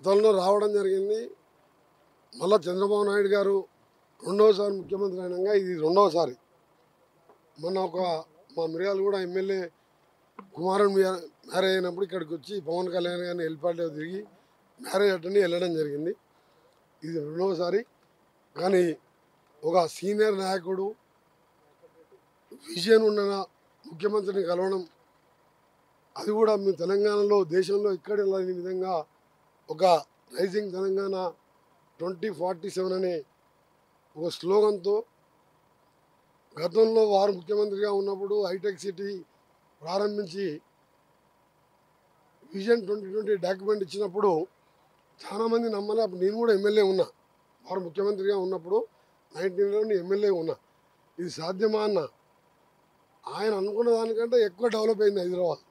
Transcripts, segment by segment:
గతంలో రావడం జరిగింది. మళ్ళా చంద్రబాబు నాయుడు గారు రెండవసారి ముఖ్యమంత్రి అయినాక ఇది రెండవసారి. మొన్న మా మిర్యాలగూడ ఎమ్మెల్యే కుమారన్ మ్యారేజ్ అయినప్పుడు ఇక్కడికి వచ్చి పవన్ కళ్యాణ్ గారిని హెలిప్యాడ్లో తిరిగి మ్యారేజ్ అటెండ్ వెళ్ళడం జరిగింది. ఇది రెండవసారి. కానీ ఒక సీనియర్ నాయకుడు విజన్ ఉన్న ముఖ్యమంత్రిని కలవడం, అది కూడా మీ తెలంగాణలో దేశంలో ఎక్కడ లేని విధంగా ఒక రైజింగ్ తెలంగాణ 2047 అనే ఒక స్లోగన్తో గతంలో వారు ముఖ్యమంత్రిగా ఉన్నప్పుడు హైటెక్ సిటీ ప్రారంభించి విజన్ 2020 డాక్యుమెంట్ ఇచ్చినప్పుడు చాలామంది నమ్మలే. అప్పుడు నేను కూడా ఎమ్మెల్యే ఉన్నా, వారు ముఖ్యమంత్రిగా ఉన్నప్పుడు 19లో ఎమ్మెల్యే ఉన్నా. ఇది సాధ్యమా అన్న, ఆయన అనుకున్న దానికంటే ఎక్కువ డెవలప్ అయింది హైదరాబాద్.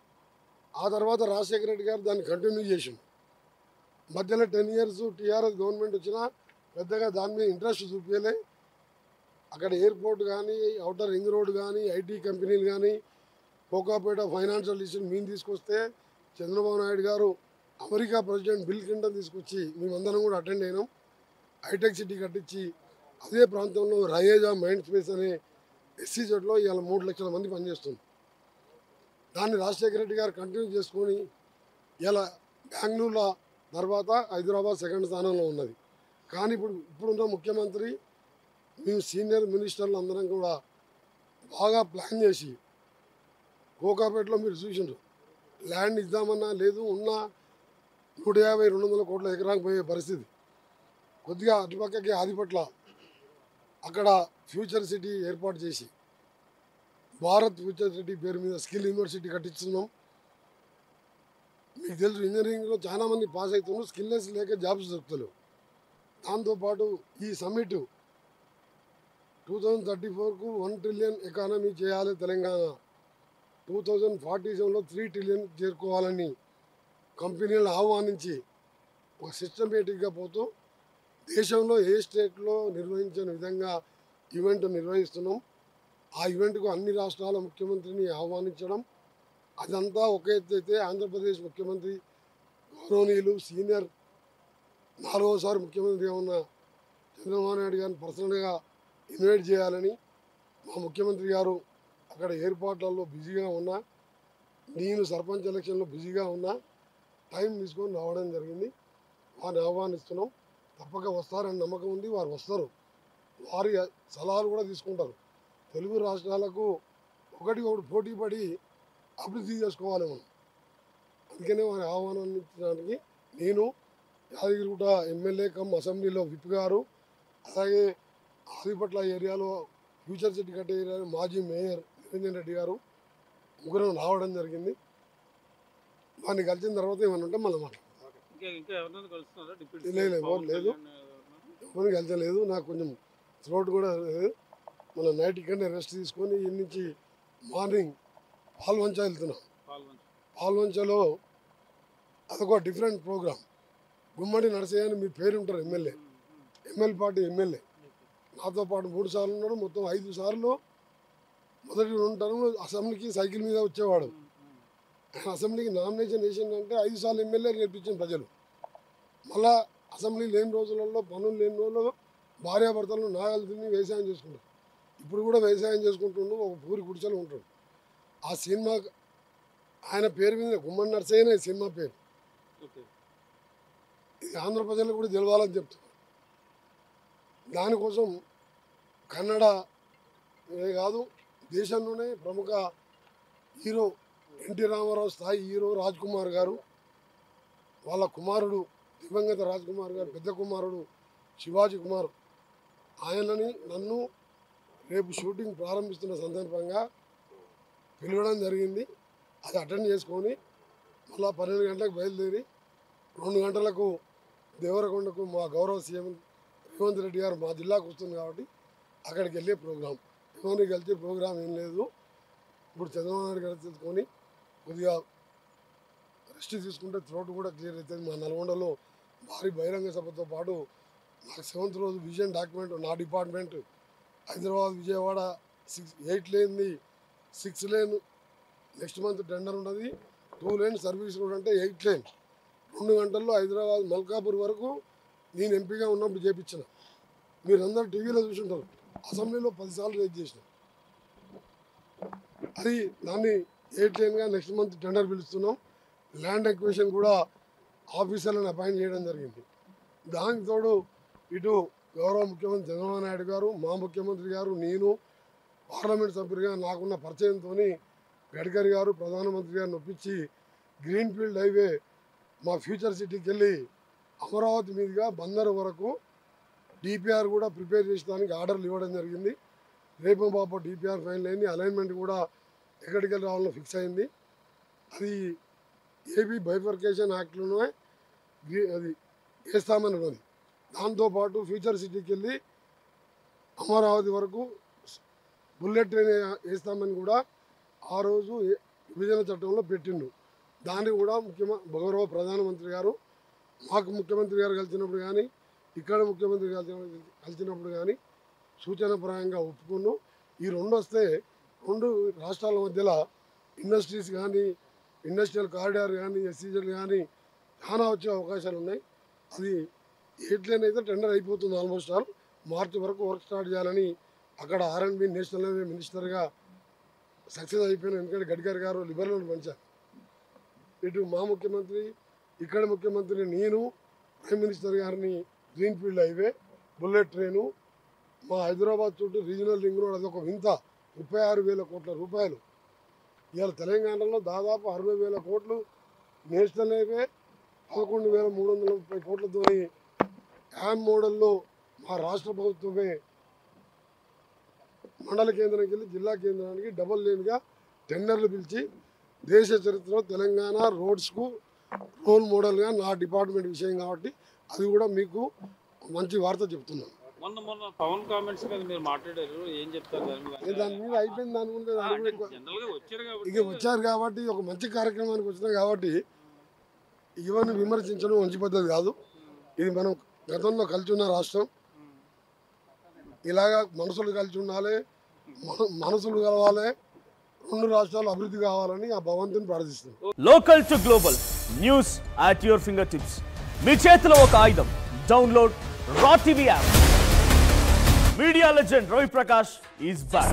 ఆ తర్వాత రాజశేఖర రెడ్డి గారు దాన్ని కంటిన్యూ చేసిండు. మధ్యలో 10 years టీఆర్ఎస్ గవర్నమెంట్ వచ్చినా పెద్దగా దాని మీద ఇంట్రెస్ట్ చూపించలే. అక్కడ ఎయిర్పోర్ట్ కానీ, అవుటర్ రింగ్ రోడ్ కానీ, ఐటీ కంపెనీలు కానీ, కోకాపేట ఫైనాన్షియల్ ఇష్యూని మేము తీసుకొస్తే చంద్రబాబు నాయుడు గారు అమెరికా ప్రెసిడెంట్ బిల్ క్లింటన్ తీసుకొచ్చి మేమందరం కూడా అటెండ్ అయినాం. హైటెక్ సిటీ కట్టించి అదే ప్రాంతంలో రయేజా మైండ్ స్పేస్ అనే ఎస్సీజెడ్లో ఇవాళ 3 లక్షల మంది పనిచేస్తుంది. దాన్ని రాజశేఖర రెడ్డి గారు కంటిన్యూ చేసుకొని ఇలా బెంగళూరులో తర్వాత హైదరాబాద్ సెకండ్ స్థానంలో ఉన్నది. కానీ ఇప్పుడున్న ముఖ్యమంత్రి మేము సీనియర్ మినిస్టర్లు అందరం కూడా బాగా ప్లాన్ చేసి కోకాపేటలో మీరు చూసిండ్రు, ల్యాండ్ ఇద్దామన్నా లేదు, ఉన్న 150-200 కోట్ల ఎకరాలకు పోయే పరిస్థితి. కొద్దిగా అటుపక్కకి ఆదిపట్ల అక్కడ ఫ్యూచర్ సిటీ ఏర్పాటు చేసి భారత్ ఫ్యూచర్ సిటీ పేరు మీద స్కిల్ యూనివర్సిటీ కట్టిస్తున్నాం. మీకు తెలుసు ఇంజనీరింగ్లో చాలామంది పాస్ అవుతున్నారు, స్కిల్లెస్ లేక జాబ్స్ దొరుకుతలేవు. దాంతోపాటు ఈ సమ్మిట్ 2034కు 1 trillion ఎకానమీ చేయాలి తెలంగాణ, 2047లో 3 trillion చేరుకోవాలని కంపెనీలను ఆహ్వానించి ఒక సిస్టమేటిక్గా పోతూ దేశంలో ఏ స్టేట్లో నిర్వహించిన విధంగా ఈవెంట్ నిర్వహిస్తున్నాం. ఆ ఈవెంట్కు అన్ని రాష్ట్రాల ముఖ్యమంత్రిని ఆహ్వానించడం, అదంతా ఒక ఎత్తు అయితే ఆంధ్రప్రదేశ్ ముఖ్యమంత్రి గౌరవనీయులు సీనియర్ 4వసారి ముఖ్యమంత్రిగా ఉన్న చంద్రబాబు నాయుడు గారిని పర్సనల్గా ఇన్వైట్ చేయాలని మా ముఖ్యమంత్రి గారు అక్కడ ఏర్పాట్లలో బిజీగా ఉన్నా, నేను సర్పంచ్ ఎలక్షన్లో బిజీగా ఉన్నా, టైం తీసుకొని రావడం జరిగింది. వారిని ఆహ్వానిస్తున్నాం. తప్పక వస్తారని నమ్మకం ఉంది. వారు వస్తారు, వారి సలహాలు కూడా తీసుకుంటారు. తెలుగు రాష్ట్రాలకు ఒకటి పోటీ పడి అభివృద్ధి చేసుకోవాలి మనం. అందుకనే వారి ఆహ్వానించడానికి నేను యాదగిరిగుట్ట ఎమ్మెల్యే కమ్ అసెంబ్లీలో విప్ గారు, అలాగే ఆదిపట్ల ఏరియాలో ఫ్యూచర్ సిటీ కట్టే ఏరియాలో మాజీ మేయర్ నిరంజన్ రెడ్డి గారు ముగ్గురం రావడం జరిగింది. వారిని కలిసిన తర్వాత ఏమన్నా ఉంటే మళ్ళీ మాట్లాడతాం. లేదు ఎవరిని కలిసలేదు, నాకు కొంచెం థ్రోట్ కూడా లేదు. మన నైట్ ఇక్కడనే రెస్ట్ తీసుకొని ఈ నుంచి మార్నింగ్ పాల్వంచ వెళ్తున్నాం. పాల్వంచలో అదొక డిఫరెంట్ ప్రోగ్రామ్. గుమ్మడి నరసయ్య అని మీ పేరు ఉంటారు, ఎమ్మెల్యే పార్టీ ఎమ్మెల్యే. నాతో పాటు 3 సార్లు ఉన్నాడు. మొత్తం 5 సార్లు మొదటి 2 టర్మ్లు అసెంబ్లీకి సైకిల్ మీద వచ్చేవాడు. అసెంబ్లీకి నామినేషన్ వేసిందంటే 5 సార్లు ఎమ్మెల్యే గెలిపించిన ప్రజలు. మళ్ళా అసెంబ్లీ లేని రోజులలో, పనులు లేని రోజుల్లో భార్యాభర్తలను నాగలు తిని వ్యవసాయం చేసుకుంటారు. ఇప్పుడు కూడా వ్యవసాయం చేసుకుంటుండు, ఒక పూరి గుడిసెలో ఉంటాడు. ఆ సినిమా ఆయన పేరు మీద గుమ్మడి నరసయ్యనే సినిమా పేరు. ఇది ఆంధ్ర ప్రజలకు కూడా తెలవాలని చెప్తున్నారు. దానికోసం కన్నడ కాదు, దేశంలోనే ప్రముఖ హీరో ఎన్టీ రామారావు స్థాయి హీరో రాజ్ కుమార్ గారు, వాళ్ళ కుమారుడు దివంగత రాజ్ కుమార్ గారు పెద్ద కుమారుడు శివాజీ కుమార్, ఆయనని నన్ను రేపు షూటింగ్ ప్రారంభిస్తున్న సందర్భంగా పిలవడం జరిగింది. అది అటెండ్ చేసుకొని మళ్ళా 12 గంటలకు బయలుదేరి 2 గంటలకు దేవరకొండకు మా గౌరవ సీఎం రేవంత్ రెడ్డి గారు మా జిల్లాకు వస్తుంది కాబట్టి అక్కడికి వెళ్ళే ప్రోగ్రాం. ఎవరిని కలిసే ప్రోగ్రాం ఏం లేదు. ఇప్పుడు చంద్రబాబు నాయుడు గారు తెలుసుకొని కొద్దిగా రెస్ట్ తీసుకుంటే థ్రోట్ కూడా క్లియర్ అవుతుంది. మా నల్గొండలో భారీ బహిరంగ సభతో పాటు నాకు 7th రోజు విజన్ డాక్యుమెంట్ నా department Hyderabad Vijayawada 8 లేన్ది 6 lane next month tender ఉన్నది. 2 లేన్ సర్వీస్ రోడ్ అంటే 8 లేన్ 2 గంటల్లో హైదరాబాద్ మల్కాపూర్ వరకు నేను ఎంపీగా ఉన్నప్పుడు చేపించిన. మీరందరూ టీవీలో చూసుంటారు. అసెంబ్లీలో 10 సార్లు రేజ్ చేసిన. అది దాన్ని 8 లైన్గా నెక్స్ట్ మంత్ టెండర్ పిలుస్తున్నాం. ల్యాండ్ ఎక్విజిషన్ కూడా ఆఫీసర్లను అపాయింట్ చేయడం జరిగింది. దానికి తోడు ఇటు గౌరవ ముఖ్యమంత్రి చంద్రబాబు నాయుడు గారు, మా ముఖ్యమంత్రి గారు, నేను పార్లమెంట్ సభ్యుడిగా నాకున్న పరిచయంతో గడ్కరీ గారు ప్రధానమంత్రి గారిని ఒప్పించి గ్రీన్ ఫీల్డ్ హైవే మా ఫ్యూచర్ సిటీకి వెళ్ళి అమరావతి మీదుగా బందరు వరకు డిపిఆర్ కూడా ప్రిపేర్ చేసడానికి ఆర్డర్లు ఇవ్వడం జరిగింది. రేపు బాప డిపిఆర్ ఫైనల్ అయింది. అలైన్మెంట్ కూడా ఎక్కడికి వెళ్ళి రావాలో ఫిక్స్ అయింది. అది ఏపీ బైఫర్కేషన్ యాక్ట్లోనే అది వేస్తామని ఉన్నది. దాంతోపాటు ఫ్యూచర్ సిటీకి వెళ్ళి అమరావతి వరకు బుల్లెట్ ట్రైన్ వేస్తామని కూడా ఆ రోజు విభజన చట్టంలో పెట్టిండు. దాన్ని కూడా గౌరవ ప్రధానమంత్రి గారు మాకు ముఖ్యమంత్రి గారు కలిసినప్పుడు కానీ ఇక్కడ ముఖ్యమంత్రి కలిసినప్పుడు కానీ సూచనప్రాయంగా ఒప్పుకున్నాం. ఈ 2 వస్తే 2 రాష్ట్రాల మధ్యలో ఇండస్ట్రీస్ కానీ ఇండస్ట్రియల్ కారిడార్ కానీ ఎస్సీజెడ్ కానీ చాలా వచ్చే అవకాశాలు ఉన్నాయి. అది 8 లైన్ అయితే టెండర్ అయిపోతుంది. ఆల్మోస్ట్ ఆల్ మార్చి వరకు వర్క్ స్టార్ట్ చేయాలని అక్కడ R&B నేషనల్ హైవే మినిస్టర్గా సక్సెస్ అయిపోయిన. ఎందుకంటే గడ్కరీ గారు లిబరల్ పంచారు. ఇటు మా ముఖ్యమంత్రి ఇక్కడ ముఖ్యమంత్రి నేను ప్రైమ్ మినిస్టర్ గారిని green field highway bullet train మా హైదరాబాద్ చుట్టూ రీజనల్ రింగ్ రోడ్ అదొక వింత 36,000 కోట్ల రూపాయలు. ఇవాళ తెలంగాణలో దాదాపు 60,000 కోట్లు నేషనల్ హైవే 11,330 కోట్లతో యామ్ మోడల్లో మా రాష్ట్ర ప్రభుత్వమే మండల కేంద్రానికి వెళ్ళి జిల్లా కేంద్రానికి డబుల్ లేన్గా టెండర్లు పిలిచి దేశ చరిత్రలో తెలంగాణ రోడ్స్కు రోల్ మోడల్గా నా డిపార్ట్మెంట్ విషయం కాబట్టి అది కూడా మీకు మంచి వార్త చెప్తున్నాను. మొన్న పవన్ కామెంట్స్ మీద మీరు మాట్లాడారు, ఏం చెప్తారు దాని మీద? అయిపోయింది. దాని గురించి ఇక వచ్చారు కాబట్టి ఒక మంచి కార్యక్రమానికి వచ్చినా కాబట్టి ఇవన్నీ విమర్శించడం మంచి పద్ధతి కాదు. ఇది మనం గతంలో కలిసి ఉన్న రాష్ట్రం. ఇలాగా మనసులు కలిసి ఉండాలి, మనసులు కలవాలి, 2 రాష్ట్రాలు అభివృద్ధి కావాలని ఆ భగవంతుని ప్రార్థిస్తున్నాం. Local to global news at your finger tips. మీ చేతిలో ఒక ఆయుధం. Download Raw TV app. Media legend Ravi Prakash is back.